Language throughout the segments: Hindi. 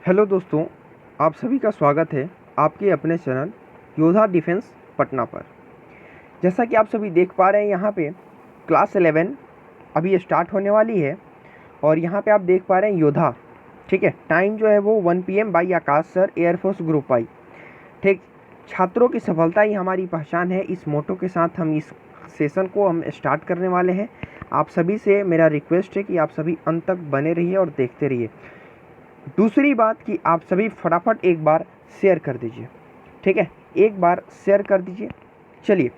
हेलो दोस्तों, आप सभी का स्वागत है आपके अपने चैनल योद्धा डिफेंस पटना पर। जैसा कि आप सभी देख पा रहे हैं, यहाँ पे क्लास 11 अभी स्टार्ट होने वाली है और यहाँ पे आप देख पा रहे हैं योद्धा। ठीक है, टाइम जो है वो 1 PM by Akash sir, air force group Y. ठीक, छात्रों की सफलता ही हमारी पहचान है। इस मोटो के साथ हम इस सेशन को स्टार्ट करने वाले हैं। आप सभी से मेरा रिक्वेस्ट है कि आप सभी अंत तक बने रहिए और देखते रहिए। दूसरी बात कि आप सभी फटाफट एक बार शेयर कर दीजिए। ठीक है, एक बार शेयर कर दीजिए। चलिए,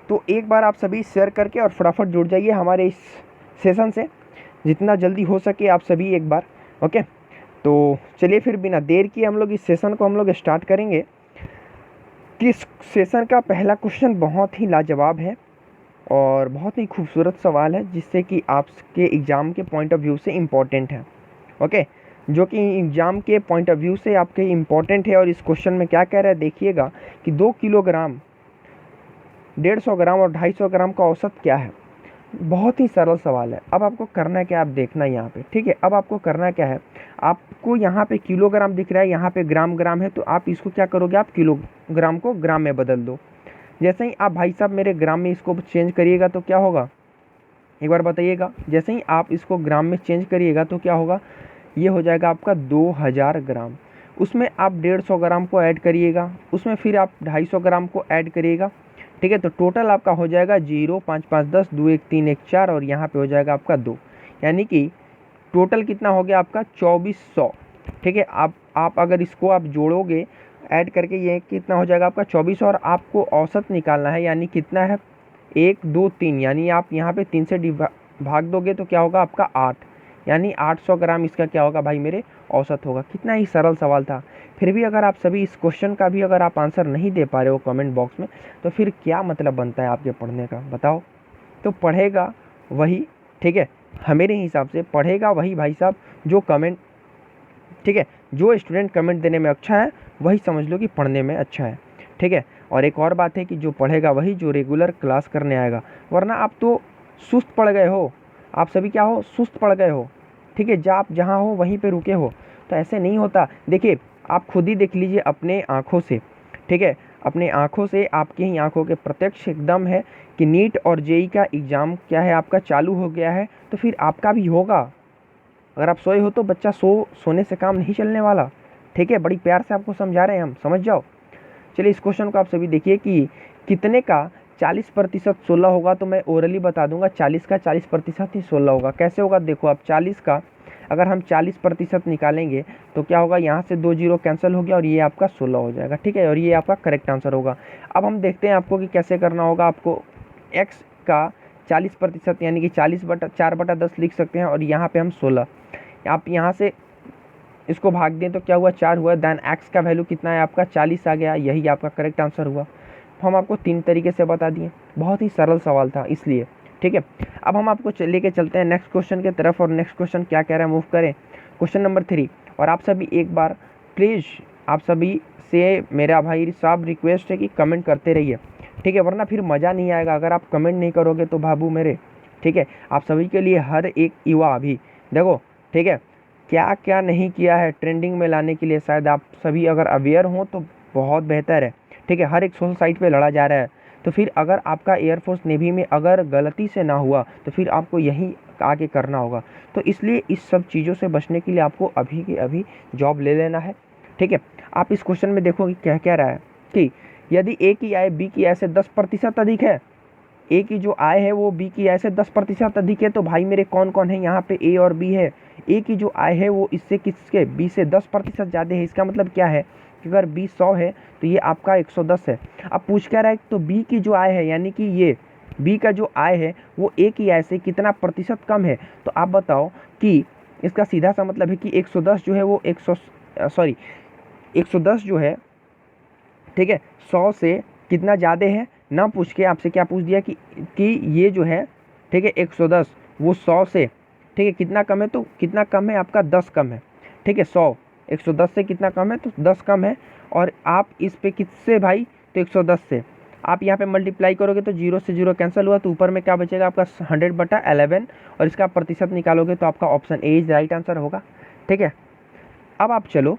तो एक बार आप सभी शेयर करके और फटाफट जुड़ जाइए हमारे इस सेशन से, जितना जल्दी हो सके आप सभी एक बार। ओके, तो चलिए फिर बिना देर किए हम लोग इस सेशन को हम लोग स्टार्ट करेंगे। किस सेशन का पहला क्वेश्चन बहुत ही लाजवाब है और बहुत ही खूबसूरत सवाल है, जिससे कि आपके एग्ज़ाम के पॉइंट ऑफ व्यू से इम्पोर्टेंट है। ओके, जो कि एग्ज़ाम के पॉइंट ऑफ व्यू से आपके इम्पोर्टेंट है। और इस क्वेश्चन में क्या कह रहा है देखिएगा कि 2 किलोग्राम, 150 ग्राम और 250 ग्राम का औसत क्या है। बहुत ही सरल सवाल है। अब आपको करना क्या, आप देखना यहाँ पे। ठीक है, अब आपको करना क्या है, आपको यहाँ पे किलोग्राम दिख रहा है, यहाँ पे ग्राम ग्राम है, तो आप इसको क्या करोगे, आप किलोग्राम को ग्राम में बदल दो। जैसे ही आप भाई साहब मेरे ग्राम में इसको चेंज करिएगा तो क्या होगा, एक बार बताइएगा। जैसे ही आप इसको ग्राम में चेंज करिएगा तो क्या होगा, ये हो जाएगा आपका 2000 ग्राम। उसमें आप 150 ग्राम को ऐड करिएगा, उसमें फिर आप 250 ग्राम को ऐड करिएगा। ठीक है, तो टोटल आपका हो जाएगा 0, 5, 5, 10, 2, 1, 3, 1, 4 और यहाँ पे हो जाएगा आपका 2। यानी कि टोटल कितना हो गया आपका 2400। ठीक है, आप अगर इसको आप जोड़ोगे ऐड करके, ये कितना हो जाएगा आपका 2400 और आपको औसत निकालना है। यानी कितना है, 1, 2, 3, यानी आप यहाँ पे 3 से भाग दोगे तो क्या होगा आपका 8, यानी 800 ग्राम इसका क्या होगा भाई मेरे औसत होगा। कितना ही सरल सवाल था। फिर भी अगर आप सभी इस क्वेश्चन का भी अगर आप आंसर नहीं दे पा रहे हो कमेंट बॉक्स में, तो फिर क्या मतलब बनता है आपके पढ़ने का, बताओ। तो पढ़ेगा वही, ठीक है, मेरे हिसाब से पढ़ेगा वही भाई साहब जो कमेंट, ठीक है, जो स्टूडेंट कमेंट देने में अच्छा है वही समझ लो कि पढ़ने में अच्छा है। ठीक है, और एक और बात है कि जो पढ़ेगा वही जो रेगुलर क्लास करने आएगा, वरना आप तो सुस्त पड़ गए हो। आप सभी क्या हो, सुस्त पड़ गए हो। ठीक है, आप जहाँ हो वहीं पे रुके हो, तो ऐसे नहीं होता। देखिए, आप खुद ही देख लीजिए अपने आँखों से। ठीक है, अपने आँखों से, आपकी ही आँखों के प्रत्यक्ष एकदम है कि नीट और जेई का एग्ज़ाम क्या है आपका चालू हो गया है, तो फिर आपका भी होगा। अगर आप सोए हो तो बच्चा सोने से काम नहीं चलने वाला। ठीक है, बड़ी प्यार से आपको समझा रहे हैं हम, समझ जाओ। चलिए इस क्वेश्चन को आप सभी देखिए कि कितने का 40% 16 होगा। तो मैं ओरली बता दूंगा, 40 का 40% ही 16 होगा। कैसे होगा, देखो आप 40 का अगर हम 40% निकालेंगे तो क्या होगा, यहाँ से 2 जीरो कैंसिल हो गया और ये आपका 16 हो जाएगा। ठीक है, और ये आपका करेक्ट आंसर होगा। अब हम देखते हैं आपको कि कैसे करना होगा। आपको x का 40% यानी कि 4/10 लिख सकते हैं और यहाँ पे हम 16, आप यहाँ से इसको भाग दें तो क्या हुआ, 4 हुआ। दैन एक्स का वैल्यू कितना है आपका 40 आ गया, यही आपका करेक्ट आंसर हुआ। हम आपको 3 तरीके से बता दिए, बहुत ही सरल सवाल था इसलिए। ठीक है, अब हम आपको लेके चलते हैं नेक्स्ट क्वेश्चन की तरफ। और नेक्स्ट क्वेश्चन क्या कह रहा है, मूव करें क्वेश्चन नंबर 3। और आप सभी एक बार प्लीज़, आप सभी से मेरा भाई साहब रिक्वेस्ट है कि कमेंट करते रहिए। ठीक है, वरना फिर मज़ा नहीं आएगा अगर आप कमेंट नहीं करोगे तो बाबू मेरे। ठीक है, आप सभी के लिए हर एक युवा अभी देखो, ठीक है, क्या क्या नहीं किया है ट्रेंडिंग में लाने के लिए। शायद आप सभी अगर अवेयर हों तो बहुत बेहतर है। ठीक है, हर एक सोशल साइट पे लड़ा जा रहा है, तो फिर अगर आपका एयरफोर्स नेवी में अगर गलती से ना हुआ तो फिर आपको यही आगे करना होगा। तो इसलिए इस सब चीज़ों से बचने के लिए आपको अभी के अभी जॉब ले लेना है। ठीक है, आप इस क्वेश्चन में देखो कि क्या कह रहा है कि यदि ए की आय बी की आय से 10% अधिक है, ए की जो आय है वो बी की आय से 10% अधिक है, तो भाई मेरे कौन कौन है यहाँ पे, ए और बी है। ए की जो आय है वो इससे किसके, बी से 10% ज़्यादा है। इसका मतलब क्या है कि अगर बी 100 है तो ये आपका 110 है। अब पूछ क्या रहा है, तो बी की जो आय है यानी कि ये बी का जो आय है वो ए की आय से कितना प्रतिशत कम है। तो आप बताओ कि इसका सीधा सा मतलब है कि 110 जो है वो 110 जो है, ठीक है, 100 से कितना ज़्यादा है ना पूछ के आपसे क्या पूछ दिया कि ये जो है, ठीक है, 110 वो 100 से, ठीक है, कितना कम है। तो कितना कम है आपका 10 कम है। ठीक है, 110 से कितना कम है, तो 10 कम है। और आप इस पे किससे भाई, तो 110 से आप यहाँ पे मल्टीप्लाई करोगे तो 0 से 0 कैंसिल हुआ, तो ऊपर में क्या बचेगा आपका 100/11 और इसका प्रतिशत निकालोगे तो आपका option A is right answer होगा। ठीक है, अब आप चलो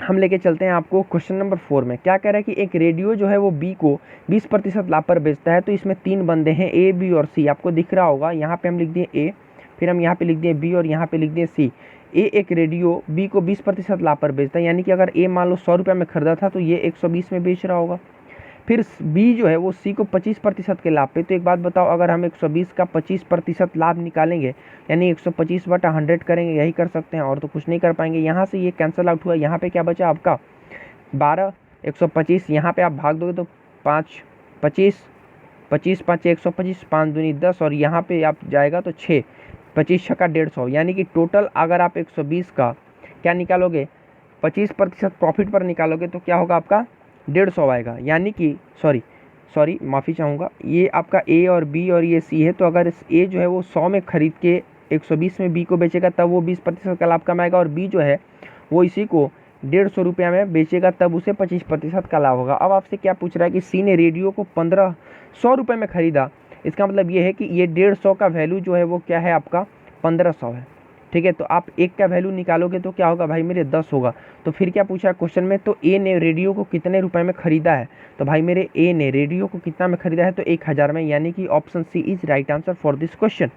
हम लेके चलते हैं आपको क्वेश्चन नंबर 4 में। क्या कह रहा है कि एक रेडियो जो है वो बी को 20% लाभ पर बेचता है। तो इसमें 3 बंदे हैं, ए, बी और सी। आपको दिख रहा होगा, यहाँ पे हम लिख दिए ए, फिर हम यहाँ पे लिख दिए बी और यहाँ पे लिख दिए सी। ए एक रेडियो बी को 20% लाभ पर बेचता है, यानी कि अगर ए मान लो 100 रुपये में खरीदा था तो ये 120 में बेच रहा होगा। फिर बी जो है वो सी को 25% के लाभ पे। तो एक बात बताओ, अगर हम 120 का 25% लाभ निकालेंगे यानी 125/100 करेंगे, यही कर सकते हैं और तो कुछ नहीं कर पाएंगे। यहाँ से ये कैंसिल आउट हुआ, यहाँ पे क्या बचा आपका 12, 125, यहाँ पे आप भाग दोगे तो 5, 25, 25 5 125, 5 दूनी 10 और यहाँ पे आप जाएगा तो 6, 25 छक्का 150, यानी कि टोटल अगर आप 120 का क्या निकालोगे 25% प्रॉफिट पर निकालोगे तो क्या होगा आपका 150 आएगा। यानी कि सॉरी माफ़ी चाहूँगा, ये आपका ए और बी और ये सी है। तो अगर इस ए जो है वो 100 में ख़रीद के 120 में बी को बेचेगा तब वो 20% का लाभ कमाएगा, और बी जो है वो इसी को 150 रुपया में बेचेगा तब उसे 25% का लाभ होगा। अब आपसे क्या पूछ रहा है कि सी ने रेडियो को 1500 रुपये में ख़रीदा। इसका मतलब ये है कि ये 150 का वैल्यू जो है वो क्या है आपका 1500 है। ठीक है, तो आप एक का वैल्यू निकालोगे तो क्या होगा भाई मेरे 10 होगा। तो फिर क्या पूछा है क्वेश्चन में, तो ए ने रेडियो को कितने रुपए में खरीदा है। तो भाई मेरे ए ने रेडियो को कितना में खरीदा है, तो 1000 में, यानी कि option C is right answer for this question.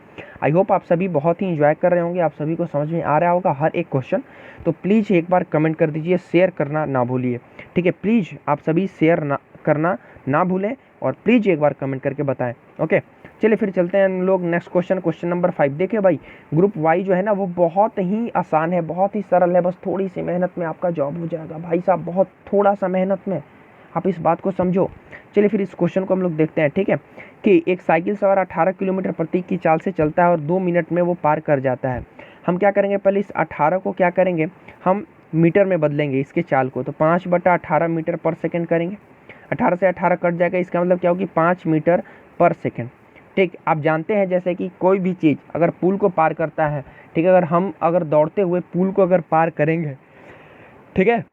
I hope आप सभी बहुत ही इंजॉय कर रहे होंगे, आप सभी को समझ में आ रहा होगा हर एक क्वेश्चन। तो प्लीज़ एक बार कमेंट कर दीजिए, शेयर करना ना भूलिए। ठीक है, प्लीज़ आप सभी शेयर करना ना भूलें और प्लीज़ एक बार कमेंट करके बताएं। ओके, चलिए फिर चलते हैं हम लोग नेक्स्ट क्वेश्चन नंबर 5। देखिए भाई, ग्रुप वाई जो है ना वो बहुत ही आसान है, बहुत ही सरल है, बस थोड़ी सी मेहनत में आपका जॉब हो जाएगा भाई साहब, बहुत थोड़ा सा मेहनत में, आप इस बात को समझो। चलिए फिर इस क्वेश्चन को हम लोग देखते हैं। ठीक है, कि एक साइकिल सवार 18 किलोमीटर प्रति की चाल से चलता है और 2 मिनट में वो पार कर जाता है। हम क्या करेंगे, पहले इस 18 को क्या करेंगे, हम मीटर में बदलेंगे इसके चाल को। तो 5/18 मीटर पर सेकेंड करेंगे, 18 से 18 कट जाएगा, इसका मतलब क्या होगी 5 मीटर पर सेकेंड। ठीक, आप जानते हैं जैसे कि कोई भी चीज़ अगर पुल को पार करता है, ठीक है, अगर दौड़ते हुए पुल को अगर पार करेंगे, ठीक है,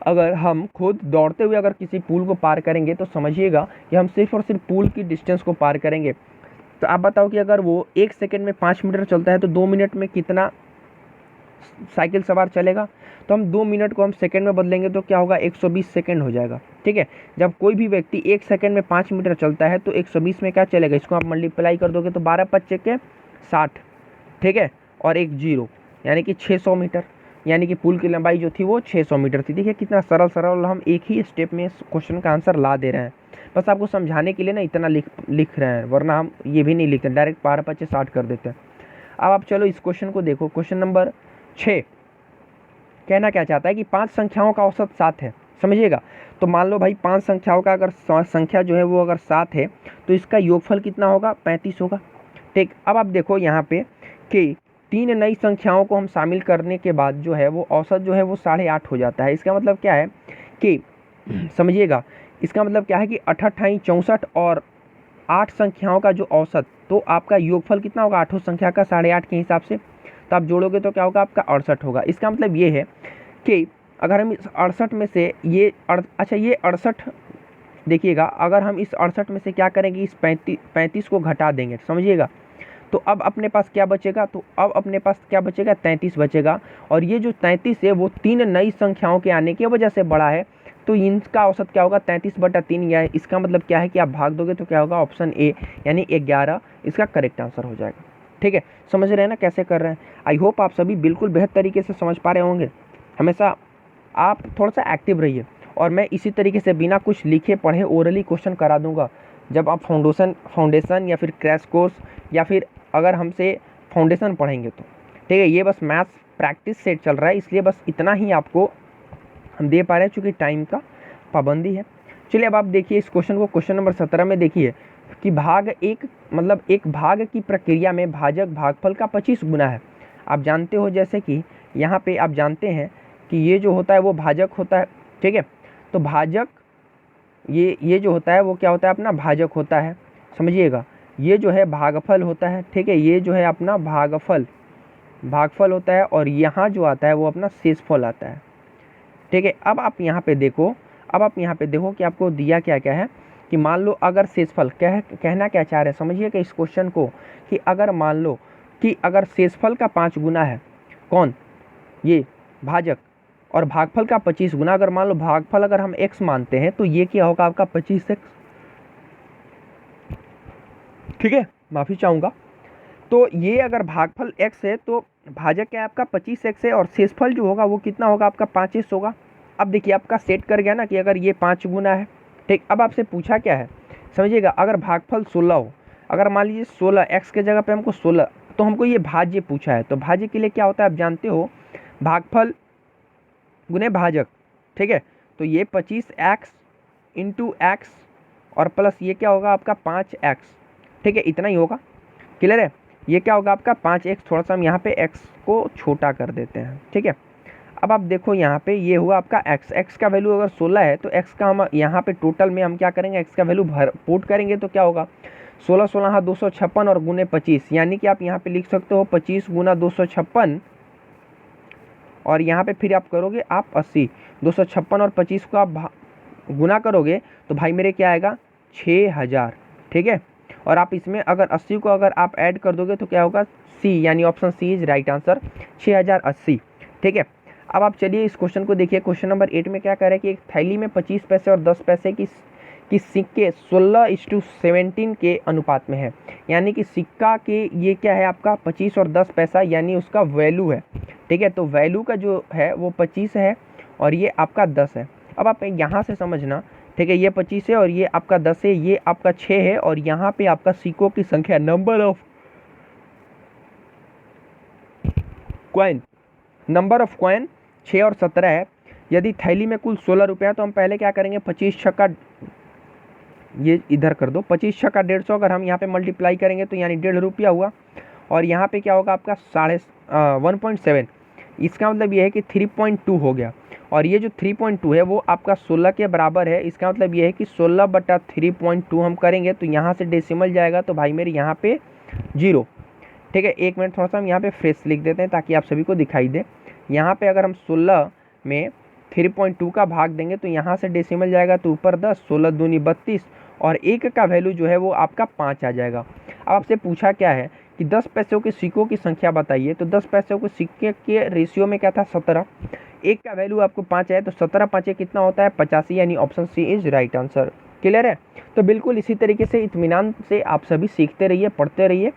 अगर हम खुद दौड़ते हुए अगर किसी पुल को पार करेंगे तो समझिएगा कि हम सिर्फ और सिर्फ पुल की डिस्टेंस को पार करेंगे। तो आप बताओ कि अगर वो 1 सेकेंड में 5 मीटर चलता है तो 2 मिनट में कितना साइकिल सवार चलेगा। तो हम 2 मिनट को हम सेकंड में बदलेंगे तो क्या होगा 120 सेकंड हो जाएगा। ठीक है, जब कोई भी व्यक्ति 1 सेकंड में 5 मीटर चलता है तो 120 में क्या चलेगा, इसको आप मल्टीप्लाई कर दोगे तो 12 पच्चे के 60, ठीक है, और एक जीरो यानी कि 600 मीटर, यानी कि पुल की लंबाई जो थी वो 600 मीटर थी। देखिए कितना सरल हम एक ही स्टेप में क्वेश्चन का आंसर ला दे रहे हैं, बस आपको समझाने के लिए ना इतना लिख रहे हैं, वरना हम ये भी नहीं लिखते, डायरेक्ट 12 पच्चे 60 कर देते हैं। अब आप चलो इस क्वेश्चन को देखो, क्वेश्चन नंबर 6 कहना क्या चाहता है कि 5 संख्याओं का औसत 7 है। समझिएगा, तो मान लो भाई 5 संख्याओं का अगर संख्या जो है वो अगर 7 है तो इसका योगफल कितना होगा 35 होगा। ठीक, अब आप देखो यहाँ पे कि 3 नई संख्याओं को हम शामिल करने के बाद जो है वो औसत जो है वो 8.5 हो जाता है। इसका मतलब क्या है कि समझिएगा, इसका मतलब क्या है कि 88, 64 और 8 संख्याओं का जो औसत, तो आपका योगफल कितना होगा 8 संख्या का 8.5 के हिसाब से, तो आप जोड़ोगे तो क्या होगा आपका 68 होगा। इसका मतलब ये है कि अगर हम इस 68 में से ये 68 देखिएगा, अगर हम इस 68 में से क्या करेंगे, इस 35 को घटा देंगे, समझिएगा, तो अब अपने पास क्या बचेगा, तो अब अपने पास क्या बचेगा 33 बचेगा। और ये जो 33 है वो 3 नई संख्याओं के आने की वजह से बड़ा है, तो इनका औसत क्या होगा 33/3, या इसका मतलब क्या है कि आप भाग दोगे तो क्या होगा ऑप्शन ए यानी 11 इसका करेक्ट आंसर हो जाएगा। ठीक है, समझ रहे हैं ना कैसे कर रहे हैं। आई होप आप सभी बिल्कुल बेहतर तरीके से समझ पा रहे होंगे। हमेशा आप थोड़ा सा एक्टिव रहिए, और मैं इसी तरीके से बिना कुछ लिखे पढ़े ओरली क्वेश्चन करा दूंगा जब आप फाउंडेशन या फिर क्रैश कोर्स या फिर अगर हमसे फाउंडेशन पढ़ेंगे तो। ठीक है, ये बस मैथ्स प्रैक्टिस सेट चल रहा है, इसलिए बस इतना ही आपको हम दे पा रहे हैं चूँकि टाइम का पाबंदी है। चलिए अब आप देखिए इस क्वेश्चन को, क्वेश्चन नंबर 17 में देखिए कि एक भाग की प्रक्रिया में भाजक भागफल का 25 गुना है। आप जानते हो जैसे कि यहाँ पे आप जानते हैं कि ये जो होता है वो भाजक होता है। ठीक है, तो भाजक ये जो होता है वो क्या होता है अपना भाजक होता है, समझिएगा, ये जो है भागफल होता है। ठीक है, ये जो है अपना भागफल होता है, और यहाँ जो आता है वो अपना शेषफल आता है। ठीक है, अब आप यहाँ पे देखो कि आपको दिया क्या क्या है कि मान लो अगर शेषफल कहना क्या चाह रहे हैं, समझिएगा इस क्वेश्चन को कि अगर मान लो कि अगर शेषफल का 5 गुना है कौन, ये भाजक और भागफल का 25 गुना, अगर मान लो भागफल अगर हम x मानते हैं तो ये क्या होगा आपका 25x, ठीक है, माफ़ी चाहूँगा। तो ये अगर भागफल x है तो भाजक क्या है आपका 25x है, और शेषफल जो होगा वो कितना होगा आपका 5x होगा। अब देखिए आपका सेट कर गया ना कि अगर ये 5 गुना है, ठीक। अब आपसे पूछा क्या है, समझिएगा, अगर भागफल 16 हो, अगर मान लीजिए 16 x के जगह पे हमको 16, तो हमको ये भाज्य पूछा है, तो भाज्य के लिए क्या होता है आप जानते हो, भागफल गुने भाजक, ठीक है। तो ये 25x इंटू एक्स और प्लस ये क्या होगा आपका 5x, ठीक है, इतना ही होगा। क्लियर है, ये क्या होगा आपका 5x, थोड़ा सा हम यहाँ पे x को छोटा कर देते हैं, ठीक है। अब आप देखो यहाँ पे ये हुआ आपका x का वैल्यू अगर 16 है तो x का हम यहाँ पे टोटल में हम क्या करेंगे, x का वैल्यू पुट करेंगे तो क्या होगा 16 16 हाँ 256 और गुने 25, यानी कि आप यहाँ पे लिख सकते हो 25 गुना 256, और यहाँ पे फिर आप करोगे आप 80, 256 और 25 को आप गुना करोगे तो भाई मेरे क्या आएगा 6000, ठीक है। और आप इसमें अगर 80 को अगर आप ऐड कर दोगे तो क्या होगा सी, यानी option C is right answer, 6080, ठीक है। अब आप चलिए इस क्वेश्चन को देखिए, क्वेश्चन नंबर 8 में क्या कह रहा है कि एक थैली में 25 पैसे और 10 पैसे की सिक्के 16:17 के अनुपात में है, यानी कि सिक्का के ये क्या है आपका 25 और 10 पैसा, यानी उसका वैल्यू है, ठीक है। तो वैल्यू का जो है वो 25 है और ये आपका 10 है। अब आप यहाँ से समझना, ठीक है, ये 25 है और ये आपका 10 है, ये आपका 6 है, और यहाँ पे आपका सिक्कों की संख्या, नंबर ऑफ कॉइन, 6 और 17 है। यदि थैली में कुल 16 रुपये है तो हम पहले क्या करेंगे, 25 छक्का, ये इधर कर दो, 25 छक्का 150, अगर हम यहाँ पे मल्टीप्लाई करेंगे तो यानी 1.5 रुपया हुआ, और यहाँ पे क्या होगा आपका 1.7, इसका मतलब ये है कि 3.2 हो गया, और ये जो 3.2 है वो आपका 16 के बराबर है। इसका मतलब ये है कि 16/3.2 हम करेंगे तो यहाँ से डेसिमल जाएगा तो भाई मेरे यहाँ पे 0, ठीक है। एक मिनट, थोड़ा सा हम यहाँ पे फ्रेश लिख देते हैं ताकि आप सभी को दिखाई दे। यहाँ पे अगर हम 16 में 3.2 का भाग देंगे तो यहाँ से डेसिमल जाएगा तो ऊपर 10, 16 दूनी 32, और एक का वैल्यू जो है वो आपका 5 आ जाएगा। अब आपसे पूछा क्या है कि 10 पैसों के सिक्कों की संख्या बताइए, तो 10 पैसों के सिक्के के रेशियो में क्या था 17, एक का वैल्यू आपको 5 है, तो 17 5 कितना होता है 85, यानी option C is right answer. Clear है, तो बिल्कुल इसी तरीके से इत्मीनान से आप सभी सीखते रहिए, पढ़ते रहिए।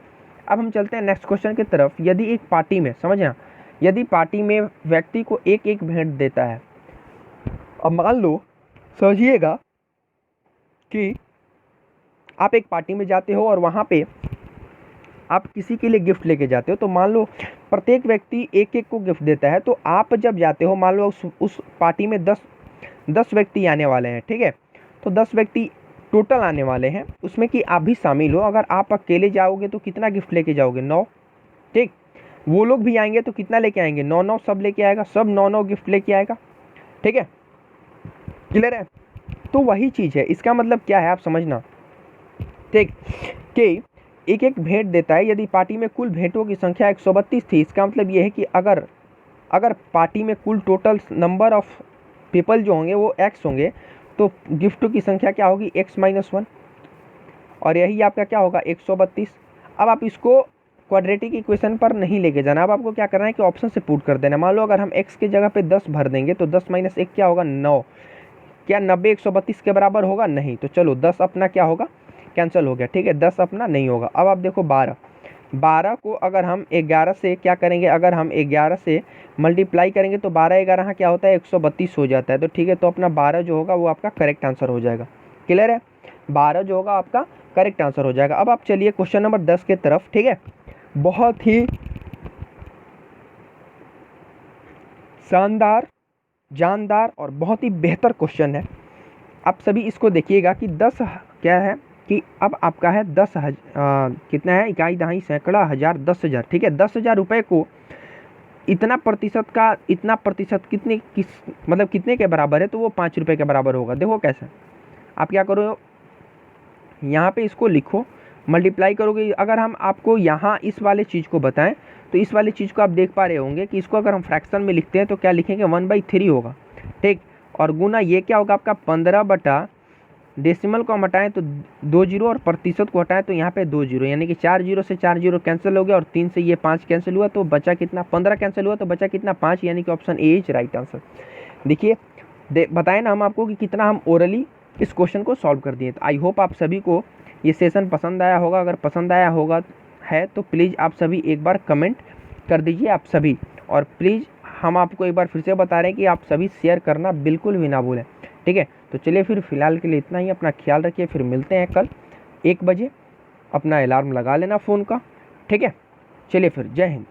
अब हम चलते हैं नेक्स्ट क्वेश्चन की तरफ। यदि एक पार्टी में, समझना, यदि पार्टी में व्यक्ति को एक एक भेंट देता है, अब मान लो, समझिएगा कि आप एक पार्टी में जाते हो और वहाँ पे आप किसी के लिए गिफ्ट लेके जाते हो, तो मान लो प्रत्येक व्यक्ति एक एक को गिफ्ट देता है, तो आप जब जाते हो, मान लो उस पार्टी में 10 व्यक्ति आने वाले हैं, ठीक है, तो 10 व्यक्ति टोटल आने वाले हैं, उसमें कि आप भी शामिल हो। अगर आप अकेले जाओगे तो कितना गिफ्ट लेके जाओगे 9, ठीक। वो लोग भी आएंगे तो कितना लेके आएंगे 9 सब लेके आएगा, सब 9 गिफ्ट लेके आएगा, ठीक है। क्लियर है, तो वही चीज़ है, इसका मतलब क्या है आप समझना, ठीक, कि एक एक भेंट देता है। यदि पार्टी में कुल भेंटों की संख्या 132 थी, इसका मतलब ये है कि अगर पार्टी में कुल टोटल नंबर ऑफ पीपल जो होंगे वो x होंगे, तो गिफ्टों की संख्या क्या होगी x-1, और यही आपका क्या होगा 132। अब आप इसको क्वाड्रेटिक इक्वेशन पर नहीं लेके जाना, अब आपको क्या करना है कि ऑप्शन से पुट कर देना। मान लो अगर हम x के जगह पे 10 भर देंगे तो 10 - 1 क्या होगा 9, क्या 90 132 के बराबर होगा, नहीं, तो चलो 10 अपना क्या होगा कैंसिल हो गया, ठीक है, 10 अपना नहीं होगा। अब आप देखो 12 को अगर हम 11 से क्या करेंगे, अगर हम 11 से मल्टीप्लाई करेंगे तो 12 11 क्या होता है 132 हो जाता है, तो ठीक है, तो अपना 12 जो होगा वो आपका करेक्ट आंसर हो जाएगा। क्लियर है, 12 जो होगा आपका करेक्ट आंसर हो जाएगा। अब आप चलिए क्वेश्चन नंबर 10 के तरफ, ठीक है, बहुत ही शानदार, जानदार और बहुत ही बेहतर क्वेश्चन है। आप सभी इसको देखिएगा कि 10 क्या है कि अब आपका है 10 कितना है, इकाई दहाई सैकड़ा हज़ार 10,000, ठीक है, 10,000 रुपये को इतना प्रतिशत कितने के बराबर है, तो वो 5 रुपये के बराबर होगा। देखो कैसे, आप क्या करो, यहाँ पे इसको लिखो, मल्टीप्लाई करोगे। अगर हम आपको यहाँ इस वाले चीज़ को बताएं तो इस वाले चीज़ को आप देख पा रहे होंगे कि इसको अगर हम फ्रैक्शन में लिखते हैं तो क्या लिखेंगे 1/3 होगा, ठीक, और गुना ये क्या होगा आपका 15/9 डेसिमल को हम हटाएं तो 2 जीरो और प्रतिशत को हटाएं तो यहाँ पे 2 जीरो, यानी कि 4 जीरो से 4 जीरो कैंसिल हो गया और 3 से ये 5 कैंसिल हुआ तो बचा कितना, 15 कैंसिल हुआ तो बचा कितना, 5, यानी कि option A is right answer. देखिए बताएं ना हम आपको कि कितना हम ओरली इस क्वेश्चन को सॉल्व कर दिए। तो आई होप आप सभी को ये सेशन पसंद आया होगा। अगर पसंद आया होगा है तो प्लीज़ आप सभी एक बार कमेंट कर दीजिए आप सभी, और प्लीज़ हम आपको एक बार फिर से बता रहे हैं कि आप सभी शेयर करना बिल्कुल भी ना भूलें, ठीक है। तो चलिए फिर फ़िलहाल के लिए इतना ही, अपना ख्याल रखिए, फिर मिलते हैं कल 1 बजे। अपना अलार्म लगा लेना फ़ोन का, ठीक है। चलिए फिर, जय हिंद।